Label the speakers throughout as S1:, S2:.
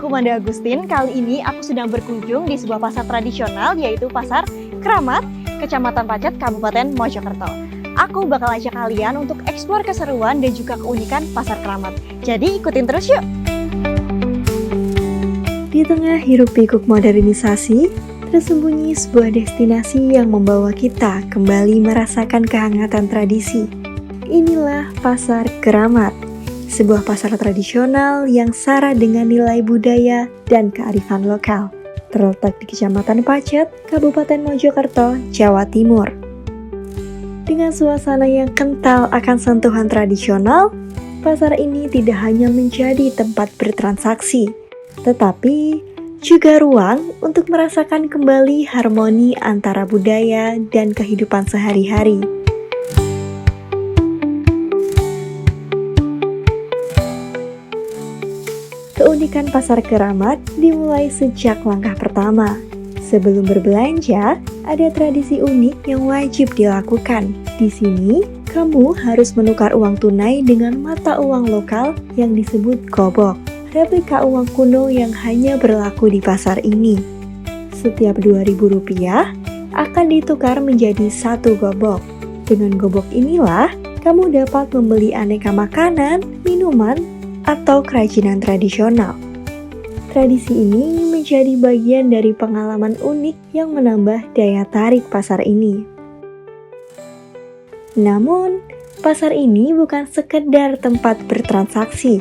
S1: aku Manda Agustin. Kali ini aku sedang berkunjung di sebuah pasar tradisional, yaitu Pasar Kramat, Kecamatan Pacet, Kabupaten Mojokerto. Aku bakal ajak kalian untuk eksplor keseruan dan juga keunikan Pasar Kramat. Jadi ikutin terus yuk! Di tengah hiruk-pikuk modernisasi, tersembunyi sebuah destinasi yang membawa kita kembali merasakan kehangatan tradisi. Inilah Pasar Kramat, sebuah pasar tradisional yang syarat dengan nilai budaya dan kearifan lokal. Terletak di Kecamatan Pacet, Kabupaten Mojokerto, Jawa Timur. Dengan suasana yang kental akan sentuhan tradisional, pasar ini tidak hanya menjadi tempat bertransaksi, tetapi juga ruang untuk merasakan kembali harmoni antara budaya dan kehidupan sehari-hari. Keunikan Pasar Kramat dimulai sejak langkah pertama. Sebelum berbelanja, ada tradisi unik yang wajib dilakukan. Di sini, kamu harus menukar uang tunai dengan mata uang lokal yang disebut gobok, replika uang kuno yang hanya berlaku di pasar ini. Setiap Rp2.000 akan ditukar menjadi 1 gobok. Dengan gobok inilah, kamu dapat membeli aneka makanan, minuman, atau kerajinan tradisional. Tradisi ini menjadi bagian dari pengalaman unik yang menambah daya tarik pasar ini. Namun, pasar ini bukan sekedar tempat bertransaksi.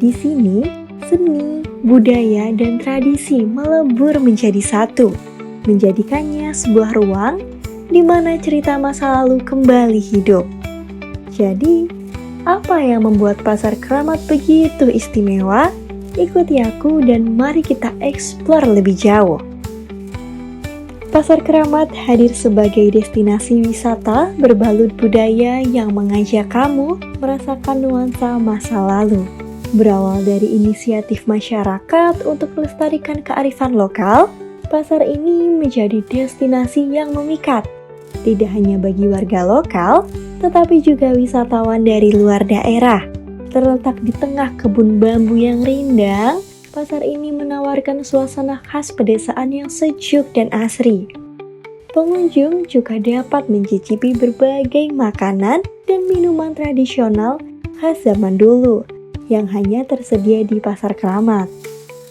S1: Di sini, seni, budaya, dan tradisi melebur menjadi satu, menjadikannya sebuah ruang di mana cerita masa lalu kembali hidup. Jadi, apa yang membuat Pasar Kramat begitu istimewa? Ikuti aku dan mari kita eksplor lebih jauh. Pasar Kramat hadir sebagai destinasi wisata berbalut budaya yang mengajak kamu merasakan nuansa masa lalu. Berawal dari inisiatif masyarakat untuk melestarikan kearifan lokal, pasar ini menjadi destinasi yang memikat. Tidak hanya bagi warga lokal, tetapi juga wisatawan dari luar daerah. Terletak di tengah kebun bambu yang rindang, pasar ini menawarkan suasana khas pedesaan yang sejuk dan asri. Pengunjung juga dapat mencicipi berbagai makanan dan minuman tradisional khas zaman dulu yang hanya tersedia di Pasar Kramat.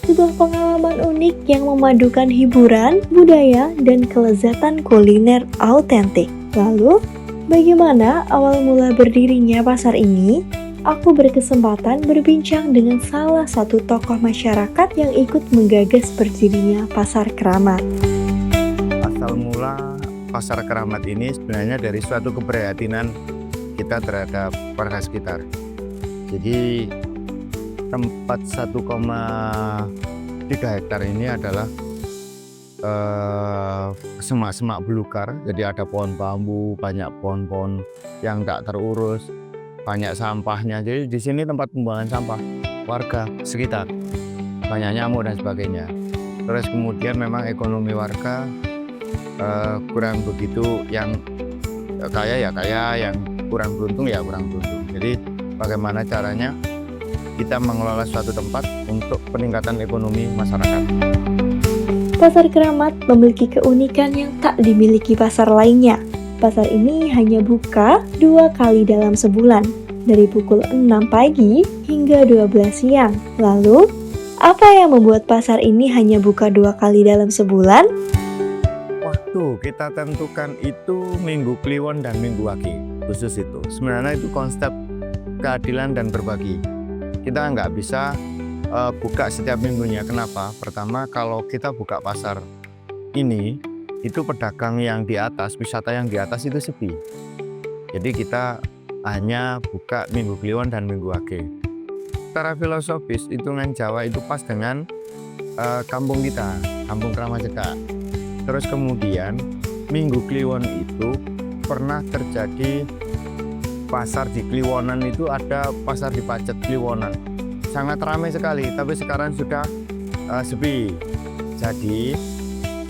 S1: Sebuah pengalaman unik yang memadukan hiburan, budaya, dan kelezatan kuliner autentik. Lalu, bagaimana awal mula berdirinya pasar ini? Aku berkesempatan berbincang dengan salah satu tokoh masyarakat yang ikut menggagas berdirinya Pasar Kramat.
S2: Asal mula Pasar Kramat ini sebenarnya dari suatu keprihatinan kita terhadap warga sekitar. Jadi tempat 1,3 hektar ini adalah semak-semak belukar. Jadi ada pohon bambu, banyak pohon-pohon yang tak terurus, banyak sampahnya. Jadi di sini tempat pembuangan sampah warga sekitar, banyak nyamuk dan sebagainya. Terus kemudian memang ekonomi warga kurang begitu, yang kaya ya kaya, yang kurang beruntung ya kurang beruntung. Jadi bagaimana caranya kita mengelola suatu tempat untuk peningkatan ekonomi masyarakat.
S1: Pasar Kramat memiliki keunikan yang tak dimiliki pasar lainnya. Pasar ini hanya buka 2 kali dalam sebulan, dari pukul 6 pagi hingga 12 siang. Lalu, apa yang membuat pasar ini hanya buka 2 kali dalam sebulan?
S2: Waktu kita tentukan itu Minggu Kliwon dan Minggu Wage, khusus itu. Sebenarnya itu konsep keadilan dan berbagi. Kita nggak bisa buka setiap minggunya. Kenapa? Pertama, kalau kita buka pasar ini, itu pedagang yang di atas, wisata yang di atas itu sepi. Jadi kita hanya buka Minggu Kliwon dan Minggu Wage. Secara filosofis, hitungan Jawa itu pas dengan kampung kita, Kampung Kramat Cekak. Terus kemudian Minggu Kliwon itu pernah terjadi pasar di Kliwonan, itu ada pasar di Pacet Kliwonan. Sangat ramai sekali, tapi sekarang sudah sepi. Jadi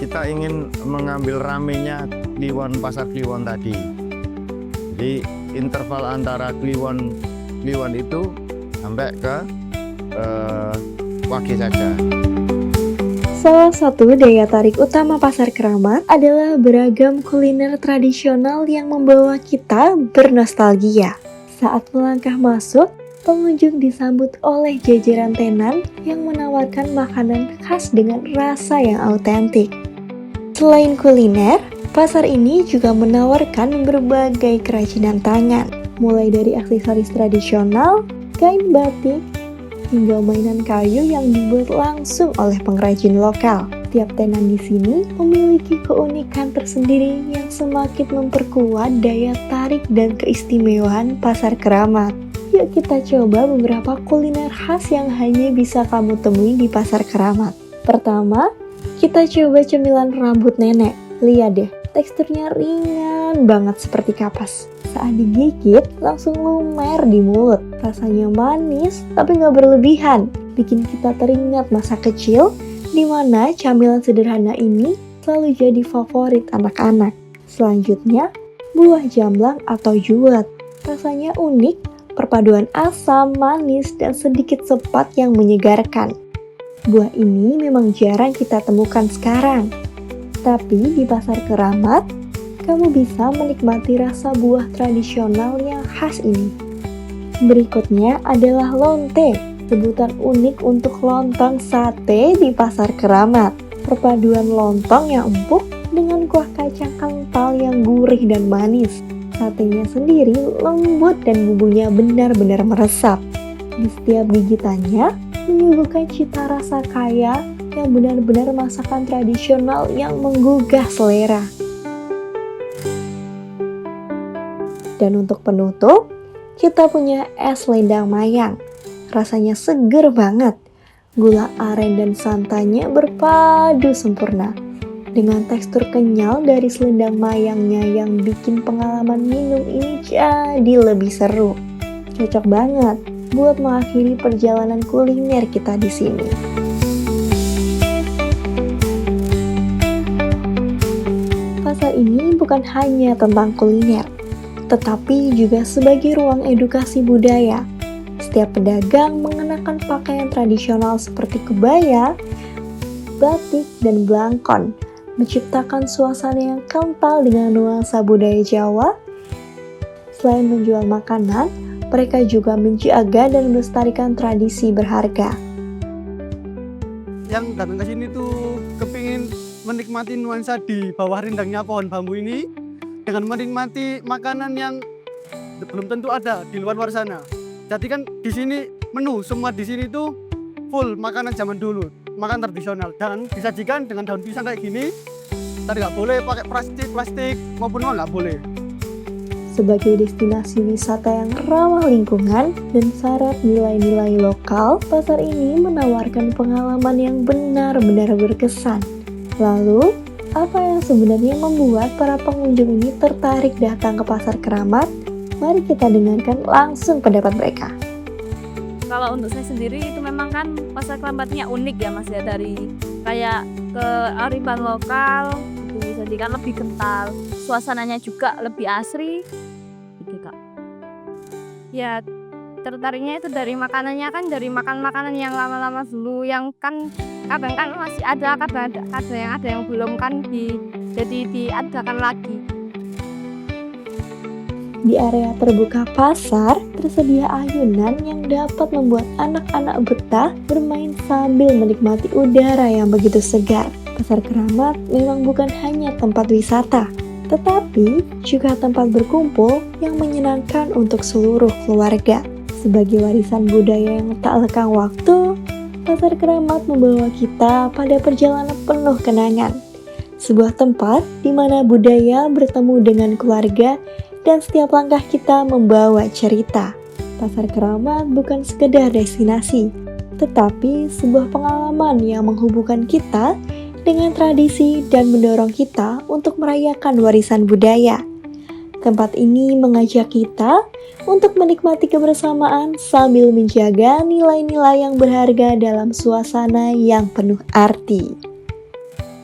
S2: kita ingin mengambil ramainya Kliwon, pasar Kliwon tadi. Jadi interval antara Kliwon itu sampai ke Wage saja.
S1: Salah satu daya tarik utama Pasar Keramat adalah beragam kuliner tradisional yang membawa kita bernostalgia. Saat melangkah masuk, pengunjung disambut oleh jajaran tenan yang menawarkan makanan khas dengan rasa yang autentik. Selain kuliner, pasar ini juga menawarkan berbagai kerajinan tangan, mulai dari aksesoris tradisional, kain batik, hingga mainan kayu yang dibuat langsung oleh pengrajin lokal. Tiap tenan di sini memiliki keunikan tersendiri yang semakin memperkuat daya tarik dan keistimewaan Pasar Keramat. Yuk kita coba beberapa kuliner khas yang hanya bisa kamu temui di Pasar Keramat. Pertama, kita coba cemilan rambut nenek. Lihat deh, teksturnya ringan banget seperti kapas. Saat digigit, langsung lumer di mulut. Rasanya manis, tapi nggak berlebihan. Bikin kita teringat masa kecil, di mana camilan sederhana ini selalu jadi favorit anak-anak. Selanjutnya, buah jamblang atau juwet. Rasanya unik, perpaduan asam, manis, dan sedikit sepat yang menyegarkan. Buah ini memang jarang kita temukan sekarang. Tapi di Pasar Keramat, kamu bisa menikmati rasa buah tradisional yang khas ini. Berikutnya adalah lonte, sebutan unik untuk lontong sate di Pasar Keramat. Perpaduan lontong yang empuk dengan kuah kacang kental yang gurih dan manis. Satenya sendiri lembut dan bumbunya benar-benar meresap. Di setiap gigitannya menyuguhkan cita rasa kaya yang benar-benar masakan tradisional yang menggugah selera. Dan untuk penutup, kita punya es selendang mayang. Rasanya seger banget. Gula aren dan santannya berpadu sempurna. Dengan tekstur kenyal dari selendang mayangnya yang bikin pengalaman minum ini jadi lebih seru. Cocok banget buat mengakhiri perjalanan kuliner kita di sini. Pasar ini bukan hanya tentang kuliner, tetapi juga sebagai ruang edukasi budaya. Setiap pedagang mengenakan pakaian tradisional seperti kebaya, batik, dan blangkon, menciptakan suasana yang kental dengan nuansa budaya Jawa. Selain menjual makanan, mereka juga menjaga dan melestarikan tradisi berharga.
S3: Yang datang ke sini tuh kepingin menikmati nuansa di bawah rindangnya pohon bambu ini dengan menikmati makanan yang belum tentu ada di luar sana. Jadi kan di sini menu semua di sini tuh full makanan zaman dulu, makanan tradisional dan disajikan dengan daun pisang kayak gini. Tadi nggak boleh pakai plastik maupun nggak boleh.
S1: Sebagai destinasi wisata yang ramah lingkungan dan syarat nilai-nilai lokal, pasar ini menawarkan pengalaman yang benar-benar berkesan. Lalu, apa yang sebenarnya membuat para pengunjung ini tertarik datang ke Pasar Keramat? Mari kita dengarkan langsung pendapat mereka.
S4: Kalau untuk saya sendiri itu memang kan Pasar Keramatnya unik ya Mas ya, dari kayak kearifan lokal itu jadi kan lebih kental, suasananya juga lebih asri gitu Kak. Ya tertariknya itu dari makanannya kan, dari makanan yang lama-lama dulu yang kan kadang kan masih ada, kadang ada yang belum kan jadi diadakan lagi.
S1: Di area terbuka pasar, tersedia ayunan yang dapat membuat anak-anak betah bermain sambil menikmati udara yang begitu segar. Pasar Keramat memang bukan hanya tempat wisata, tetapi juga tempat berkumpul yang menyenangkan untuk seluruh keluarga. Sebagai warisan budaya yang tak lekang waktu, Pasar Keramat membawa kita pada perjalanan penuh kenangan. Sebuah tempat di mana budaya bertemu dengan keluarga dan setiap langkah kita membawa cerita. Pasar Keramat bukan sekedar destinasi, tetapi sebuah pengalaman yang menghubungkan kita dengan tradisi dan mendorong kita untuk merayakan warisan budaya. Tempat ini mengajak kita untuk menikmati kebersamaan sambil menjaga nilai-nilai yang berharga dalam suasana yang penuh arti.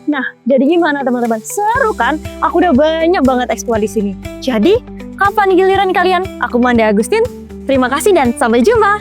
S5: Nah, jadi gimana teman-teman? Seru kan? Aku udah banyak banget eksplor di sini. Jadi, kapan giliran kalian? Aku Manda Agustin. Terima kasih dan sampai jumpa.